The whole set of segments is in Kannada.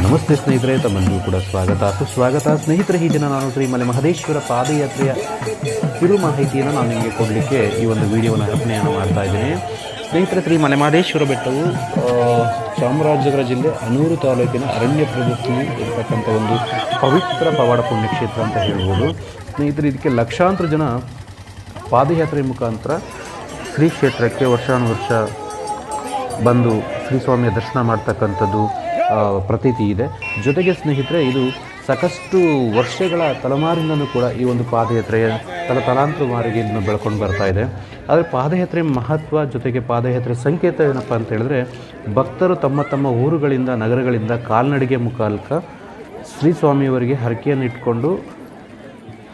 ನಮಸ್ತೆ ಸ್ನೇಹಿತರೆ, ತಮ್ಮನ್ನು ಕೂಡ ಸುಸ್ವಾಗತ ಸ್ನೇಹಿತರೆ. ಈ ದಿನ ನಾನು ಶ್ರೀ ಮಲೆಮಹದೇಶ್ವರ ಪಾದಯಾತ್ರೆಯ ಕಿರು ಮಾಹಿತಿಯನ್ನು ನಾನು ನಿಮಗೆ ಕೊಡಲಿಕ್ಕೆ ಈ ಒಂದು ವಿಡಿಯೋನ ಅರ್ಪಣೆಯನ್ನು ಮಾಡ್ತಾ ಇದ್ದೀನಿ. ಸ್ನೇಹಿತರೆ, ಶ್ರೀ ಮಲೆಮಹದೇಶ್ವರ ಬೆಟ್ಟವು ಚಾಮರಾಜನಗರ ಜಿಲ್ಲೆ ಅನೂರು ತಾಲೂಕಿನ ಅರಣ್ಯ ಪ್ರದೇಶದಲ್ಲಿ ಇರತಕ್ಕಂಥ ಒಂದು ಪವಿತ್ರ ಪವಾಡ ಪುಣ್ಯಕ್ಷೇತ್ರ ಅಂತ ಹೇಳ್ಬೋದು. ಸ್ನೇಹಿತರೆ, ಇದಕ್ಕೆ ಲಕ್ಷಾಂತರ ಜನ ಪಾದಯಾತ್ರೆ ಮುಖಾಂತರ ಶ್ರೀ ಕ್ಷೇತ್ರಕ್ಕೆ ವರ್ಷಾನುವರ್ಷ ಬಂದು ಶ್ರೀ ಸ್ವಾಮಿಯ ದರ್ಶನ ಮಾಡ್ತಕ್ಕಂಥದ್ದು ಪ್ರತೀತಿ ಇದೆ. ಜೊತೆಗೆ ಸ್ನೇಹಿತರೆ, ಇದು ಸಾಕಷ್ಟು ವರ್ಷಗಳ ತಲೆಮಾರಿನೂ ಕೂಡ ಈ ಒಂದು ಪಾದಯಾತ್ರೆಯ ತಲಾಂತರವಾರಿಗೆ ಇದನ್ನು ಬೆಳ್ಕೊಂಡು ಬರ್ತಾ ಇದೆ. ಆದರೆ ಪಾದಯಾತ್ರೆ ಮಹತ್ವ ಜೊತೆಗೆ ಪಾದಯಾತ್ರೆ ಸಂಕೇತ ಏನಪ್ಪ ಅಂತ ಹೇಳಿದ್ರೆ, ಭಕ್ತರು ತಮ್ಮ ತಮ್ಮ ಊರುಗಳಿಂದ ನಗರಗಳಿಂದ ಕಾಲ್ನಡಿಗೆ ಮುಖಾಂತರ ಶ್ರೀ ಸ್ವಾಮಿಯವರಿಗೆ ಹರಕೆಯನ್ನು ಇಟ್ಕೊಂಡು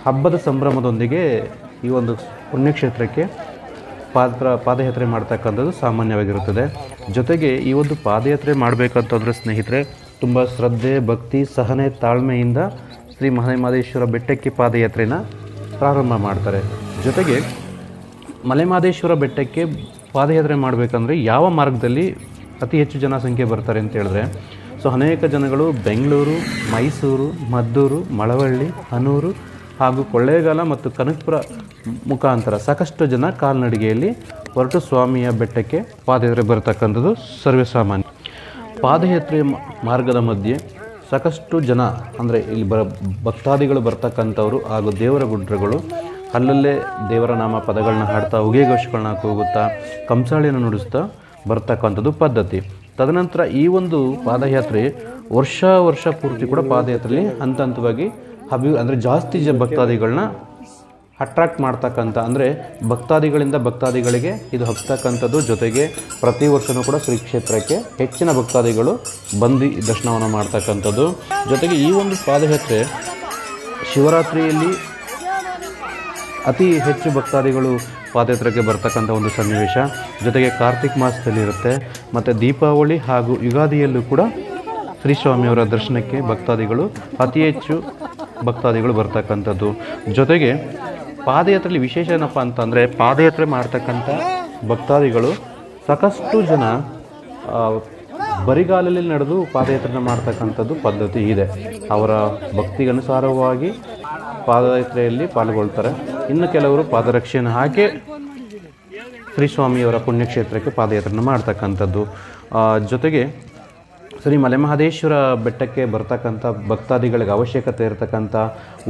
ಹಬ್ಬದ ಸಂಭ್ರಮದೊಂದಿಗೆ ಈ ಒಂದು ಪುಣ್ಯಕ್ಷೇತ್ರಕ್ಕೆ ಪಾದಯಾತ್ರೆ ಮಾಡ್ತಕ್ಕಂಥದ್ದು ಸಾಮಾನ್ಯವಾಗಿರುತ್ತದೆ. ಜೊತೆಗೆ ಈ ಒಂದು ಪಾದಯಾತ್ರೆ ಮಾಡಬೇಕಂತಂದರೆ ಸ್ನೇಹಿತರೆ, ತುಂಬ ಶ್ರದ್ಧೆ, ಭಕ್ತಿ, ಸಹನೆ, ತಾಳ್ಮೆಯಿಂದ ಶ್ರೀ ಮಲೆಮಹದೇಶ್ವರ ಬೆಟ್ಟಕ್ಕೆ ಪಾದಯಾತ್ರೆನ ಪ್ರಾರಂಭ ಮಾಡ್ತಾರೆ. ಜೊತೆಗೆ ಮಲೆಮಹದೇಶ್ವರ ಬೆಟ್ಟಕ್ಕೆ ಪಾದಯಾತ್ರೆ ಮಾಡಬೇಕಂದ್ರೆ ಯಾವ ಮಾರ್ಗದಲ್ಲಿ ಅತಿ ಹೆಚ್ಚು ಜನಸಂಖ್ಯೆ ಬರ್ತಾರೆ ಅಂತ ಹೇಳಿದ್ರೆ, ಅನೇಕ ಜನಗಳು ಬೆಂಗಳೂರು, ಮೈಸೂರು, ಮದ್ದೂರು, ಮಳವಳ್ಳಿ, ಹನೂರು ಹಾಗೂ ಕೊಳ್ಳೇಗಾಲ ಮತ್ತು ಕನಕಪುರ ಮುಖಾಂತರ ಸಾಕಷ್ಟು ಜನ ಕಾಲ್ನಡಿಗೆಯಲ್ಲಿ ಹೊರಟು ಸ್ವಾಮಿಯ ಬೆಟ್ಟಕ್ಕೆ ಪಾದಯಾತ್ರೆ ಬರತಕ್ಕಂಥದ್ದು ಸರ್ವೇಸಾಮಾನ್ಯ. ಪಾದಯಾತ್ರೆಯ ಮಾರ್ಗದ ಮಧ್ಯೆ ಸಾಕಷ್ಟು ಜನ ಅಂದರೆ ಇಲ್ಲಿ ಭಕ್ತಾದಿಗಳು ಬರ್ತಕ್ಕಂಥವ್ರು ಹಾಗೂ ದೇವರ ಗುಡ್ರಗಳು ಅಲ್ಲಲ್ಲೇ ದೇವರ ನಾಮ ಪದಗಳನ್ನ ಹಾಡ್ತಾ, ಉಗೆಘೋಷಗಳನ್ನ ಕೂಗುತ್ತಾ, ಕಂಸಾಳಿಯನ್ನು ನುಡಿಸ್ತಾ ಬರ್ತಕ್ಕಂಥದ್ದು ಪದ್ಧತಿ. ತದನಂತರ ಈ ಒಂದು ಪಾದಯಾತ್ರೆ ವರ್ಷ ಪೂರ್ತಿ ಕೂಡ ಪಾದಯಾತ್ರೆಯಲ್ಲಿ ಹಂತ ಹಂತವಾಗಿ ಅಂದರೆ ಜಾಸ್ತಿ ಭಕ್ತಾದಿಗಳನ್ನ ಅಟ್ರಾಕ್ಟ್ ಮಾಡ್ತಕ್ಕಂಥ, ಅಂದರೆ ಭಕ್ತಾದಿಗಳಿಂದ ಭಕ್ತಾದಿಗಳಿಗೆ ಇದು ಹಬ್ತಕ್ಕಂಥದ್ದು. ಜೊತೆಗೆ ಪ್ರತಿ ವರ್ಷವೂ ಕೂಡ ಶ್ರೀ ಕ್ಷೇತ್ರಕ್ಕೆ ಹೆಚ್ಚಿನ ಭಕ್ತಾದಿಗಳು ಬಂದು ದರ್ಶನವನ್ನು ಮಾಡ್ತಕ್ಕಂಥದ್ದು. ಜೊತೆಗೆ ಈ ಒಂದು ಪಾದಯಾತ್ರೆ ಶಿವರಾತ್ರಿಯಲ್ಲಿ ಅತಿ ಹೆಚ್ಚು ಭಕ್ತಾದಿಗಳು ಪಾದಯಾತ್ರೆಗೆ ಬರ್ತಕ್ಕಂಥ ಒಂದು ಸನ್ನಿವೇಶ. ಜೊತೆಗೆ ಕಾರ್ತಿಕ್ ಮಾಸದಲ್ಲಿ ಇರುತ್ತೆ, ಮತ್ತು ದೀಪಾವಳಿ ಹಾಗೂ ಯುಗಾದಿಯಲ್ಲೂ ಕೂಡ ಶ್ರೀ ಸ್ವಾಮಿಯವರ ದರ್ಶನಕ್ಕೆ ಭಕ್ತಾದಿಗಳು ಅತಿ ಹೆಚ್ಚು ಭಕ್ತಾದಿಗಳು ಬರ್ತಕ್ಕಂಥದ್ದು. ಜೊತೆಗೆ ಪಾದಯಾತ್ರೆಯಲ್ಲಿ ವಿಶೇಷ ಏನಪ್ಪ ಅಂತಂದರೆ, ಪಾದಯಾತ್ರೆ ಮಾಡ್ತಕ್ಕಂಥ ಭಕ್ತಾದಿಗಳು ಸಾಕಷ್ಟು ಜನ ಬರಿಗಾಲಲ್ಲಿ ನಡೆದು ಪಾದಯಾತ್ರೆನ ಮಾಡ್ತಕ್ಕಂಥದ್ದು ಪದ್ಧತಿ ಇದೆ. ಅವರ ಭಕ್ತಿಗನುಸಾರವಾಗಿ ಪಾದಯಾತ್ರೆಯಲ್ಲಿ ಪಾಲ್ಗೊಳ್ತಾರೆ. ಇನ್ನು ಕೆಲವರು ಪಾದರಕ್ಷೆಯನ್ನು ಹಾಕಿ ಶ್ರೀ ಸ್ವಾಮಿಯವರ ಪುಣ್ಯಕ್ಷೇತ್ರಕ್ಕೆ ಪಾದಯಾತ್ರೆನ ಮಾಡ್ತಕ್ಕಂಥದ್ದು. ಜೊತೆಗೆ ಶ್ರೀ ಮಲೆಮಹದೇಶ್ವರ ಬೆಟ್ಟಕ್ಕೆ ಬರ್ತಕ್ಕಂಥ ಭಕ್ತಾದಿಗಳಿಗೆ ಅವಶ್ಯಕತೆ ಇರತಕ್ಕಂಥ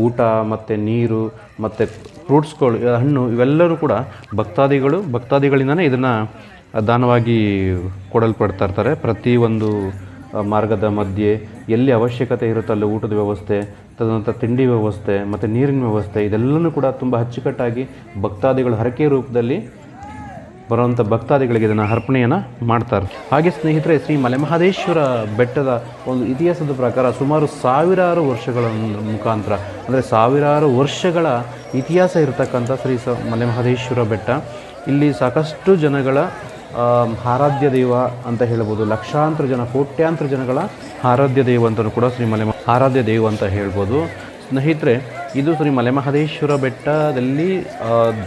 ಊಟ ಮತ್ತು ನೀರು ಮತ್ತು ಫ್ರೂಟ್ಸ್ಗಳು, ಹಣ್ಣು, ಇವೆಲ್ಲರೂ ಕೂಡ ಭಕ್ತಾದಿಗಳಿಂದನೇ ಇದನ್ನು ದಾನವಾಗಿ ಕೊಡಲ್ಪಡ್ತಾ ಇರ್ತಾರೆ. ಪ್ರತಿಯೊಂದು ಮಾರ್ಗದ ಮಧ್ಯೆ ಎಲ್ಲಿ ಅವಶ್ಯಕತೆ ಇರುತ್ತೋ ಅಲ್ಲಿ ಊಟದ ವ್ಯವಸ್ಥೆ, ತದನಂತರ ತಿಂಡಿ ವ್ಯವಸ್ಥೆ ಮತ್ತು ನೀರಿನ ವ್ಯವಸ್ಥೆ, ಇದೆಲ್ಲವೂ ಕೂಡ ತುಂಬ ಅಚ್ಚುಕಟ್ಟಾಗಿ ಭಕ್ತಾದಿಗಳು ಹರಕೆ ರೂಪದಲ್ಲಿ ಬರುವಂಥ ಭಕ್ತಾದಿಗಳಿಗೆ ಇದನ್ನು ಅರ್ಪಣೆಯನ್ನು ಮಾಡ್ತಾರೆ. ಹಾಗೆ ಸ್ನೇಹಿತರೆ, ಶ್ರೀ ಮಲೆಮಹದೇಶ್ವರ ಬೆಟ್ಟದ ಒಂದು ಇತಿಹಾಸದ ಪ್ರಕಾರ ಸುಮಾರು ಸಾವಿರಾರು ವರ್ಷಗಳ ಮುಖಾಂತರ, ಅಂದರೆ ಸಾವಿರಾರು ವರ್ಷಗಳ ಇತಿಹಾಸ ಇರತಕ್ಕಂಥ ಶ್ರೀ ಮಲೆಮಹದೇಶ್ವರ ಬೆಟ್ಟ. ಇಲ್ಲಿ ಸಾಕಷ್ಟು ಜನಗಳ ಆರಾಧ್ಯ ದೈವ ಅಂತ ಹೇಳ್ಬೋದು. ಲಕ್ಷಾಂತರ ಜನ, ಕೋಟ್ಯಾಂತರ ಜನಗಳ ಆರಾಧ್ಯ ದೈವ ಅಂತಲೂ ಕೂಡ ಆರಾಧ್ಯ ದೈವ ಅಂತ ಹೇಳ್ಬೋದು. ಸ್ನೇಹಿತರೆ, ಇದು ಶ್ರೀ ಮಲೆಮಹದೇಶ್ವರ ಬೆಟ್ಟದಲ್ಲಿ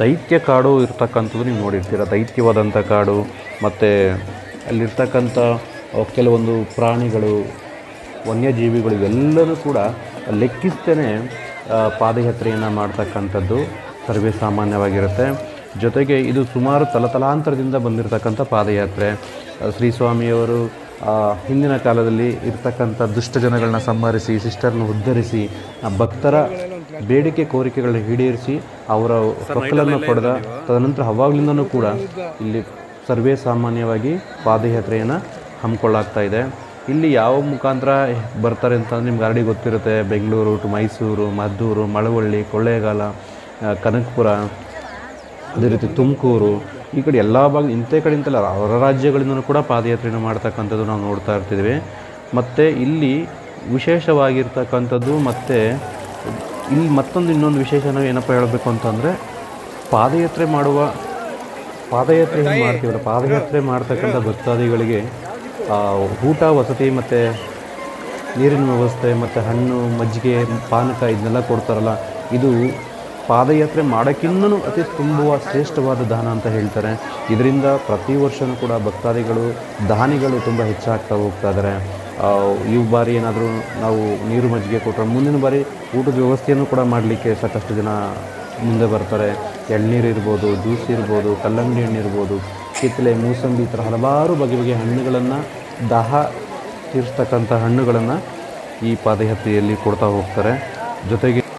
ದೈತ್ಯ ಕಾಡು ಇರ್ತಕ್ಕಂಥದ್ದು ನೀವು ನೋಡಿರ್ತೀರ. ದೈತ್ಯವಾದಂಥ ಕಾಡು, ಮತ್ತು ಅಲ್ಲಿರ್ತಕ್ಕಂಥ ಕೆಲವೊಂದು ಪ್ರಾಣಿಗಳು, ವನ್ಯಜೀವಿಗಳು, ಇವೆಲ್ಲವೂ ಕೂಡ ಲೆಕ್ಕಿಸ್ತೇನೆ ಪಾದಯಾತ್ರೆಯನ್ನು ಮಾಡ್ತಕ್ಕಂಥದ್ದು ಸರ್ವೇ ಸಾಮಾನ್ಯವಾಗಿರುತ್ತೆ. ಜೊತೆಗೆ ಇದು ಸುಮಾರು ತಲತಲಾಂತರದಿಂದ ಬಂದಿರತಕ್ಕಂಥ ಪಾದಯಾತ್ರೆ. ಶ್ರೀ ಸ್ವಾಮಿಯವರು ಹಿಂದಿನ ಕಾಲದಲ್ಲಿ ಇರ್ತಕ್ಕಂಥ ದುಷ್ಟ ಜನಗಳನ್ನ ಸಂಹರಿಸಿ, ಸಿಸ್ಟರ್ನ ಉದ್ಧರಿಸಿ, ಭಕ್ತರ ಬೇಡಿಕೆ ಕೋರಿಕೆಗಳನ್ನ ಈಡೇರಿಸಿ ಅವರ ಮಕ್ಕಳನ್ನು ಪಡೆದ ತದನಂತರ ಅವಾಗಲಿಂದನೂ ಕೂಡ ಇಲ್ಲಿ ಸರ್ವೇ ಸಾಮಾನ್ಯವಾಗಿ ಪಾದಯಾತ್ರೆಯನ್ನು ಹಮ್ಮಿಕೊಳ್ಳಾಗ್ತಾ ಇದೆ. ಇಲ್ಲಿ ಯಾವ ಮುಖಾಂತರ ಬರ್ತಾರೆ ಅಂತಂದರೆ ನಿಮ್ಗೆ ಆಲ್ರೆಡಿ ಗೊತ್ತಿರುತ್ತೆ. ಬೆಂಗಳೂರು ಟು ಮೈಸೂರು, ಮದ್ದೂರು, ಮಳವಳ್ಳಿ, ಕೊಳ್ಳೇಗಾಲ, ಕನಕಪುರ, ಅದೇ ರೀತಿ ತುಮಕೂರು, ಈ ಕಡೆ ಎಲ್ಲ ಭಾಗ ಇಂಥ ಕಡೆಯಿಂದಲ್ಲ ಹೊರ ರಾಜ್ಯಗಳಿಂದಲೂ ಕೂಡ ಪಾದಯಾತ್ರೆಯನ್ನು ಮಾಡ್ತಕ್ಕಂಥದ್ದು ನಾವು ನೋಡ್ತಾ ಇರ್ತಿದ್ವಿ. ಮತ್ತು ಇಲ್ಲಿ ವಿಶೇಷವಾಗಿರ್ತಕ್ಕಂಥದ್ದು, ಮತ್ತು ಇಲ್ಲಿ ಇನ್ನೊಂದು ವಿಶೇಷ ನಾವು ಏನಪ್ಪ ಹೇಳಬೇಕು ಅಂತಂದರೆ, ಪಾದಯಾತ್ರೆ ಮಾಡ್ತೀವಲ್ಲ, ಪಾದಯಾತ್ರೆ ಮಾಡ್ತಕ್ಕಂಥ ಭಕ್ತಾದಿಗಳಿಗೆ ಊಟ, ವಸತಿ ಮತ್ತು ನೀರಿನ ವ್ಯವಸ್ಥೆ ಮತ್ತು ಹಣ್ಣು, ಮಜ್ಜಿಗೆ, ಪಾನಕ ಇದನ್ನೆಲ್ಲ ಕೊಡ್ತಾರಲ್ಲ, ಇದು ಪಾದಯಾತ್ರೆ ಮಾಡೋಕ್ಕಿಂತನೂ ಅತಿ ತುಂಬ ಶ್ರೇಷ್ಠವಾದ ದಾನ ಅಂತ ಹೇಳ್ತಾರೆ. ಇದರಿಂದ ಪ್ರತಿ ವರ್ಷವೂ ಕೂಡ ಭಕ್ತಾದಿಗಳು, ದಾನಿಗಳು ತುಂಬ ಹೆಚ್ಚಾಗ್ತಾ ಹೋಗ್ತಾ ಇದ್ದಾರೆ. ಈ ಬಾರಿ ಏನಾದರೂ ನಾವು ನೀರು ಮಜ್ಜಿಗೆ ಕೊಟ್ಟರೆ ಮುಂದಿನ ಬಾರಿ ಊಟದ ವ್ಯವಸ್ಥೆಯನ್ನು ಕೂಡ ಮಾಡಲಿಕ್ಕೆ ಸಾಕಷ್ಟು ಜನ ಮುಂದೆ ಬರ್ತಾರೆ. ಎಳ್ನೀರು ಇರ್ಬೋದು, ಜ್ಯೂಸ್ ಇರ್ಬೋದು, ಕಲ್ಲಂಗಡಿ ಹಣ್ಣು ಇರ್ಬೋದು, ಕಿತ್ತಳೆ, ಮೂಸಂಬಿ ಈ ಥರ ಹಲವಾರು ಬಗೆ ಬಗೆಯ ಹಣ್ಣುಗಳನ್ನು, ದಾಹ ತೀರಿಸ್ತಕ್ಕಂಥ ಹಣ್ಣುಗಳನ್ನು ಈ ಪಾದಯಾತ್ರೆಯಲ್ಲಿ ಕೊಡ್ತಾ ಹೋಗ್ತಾರೆ. ಜೊತೆಗೆ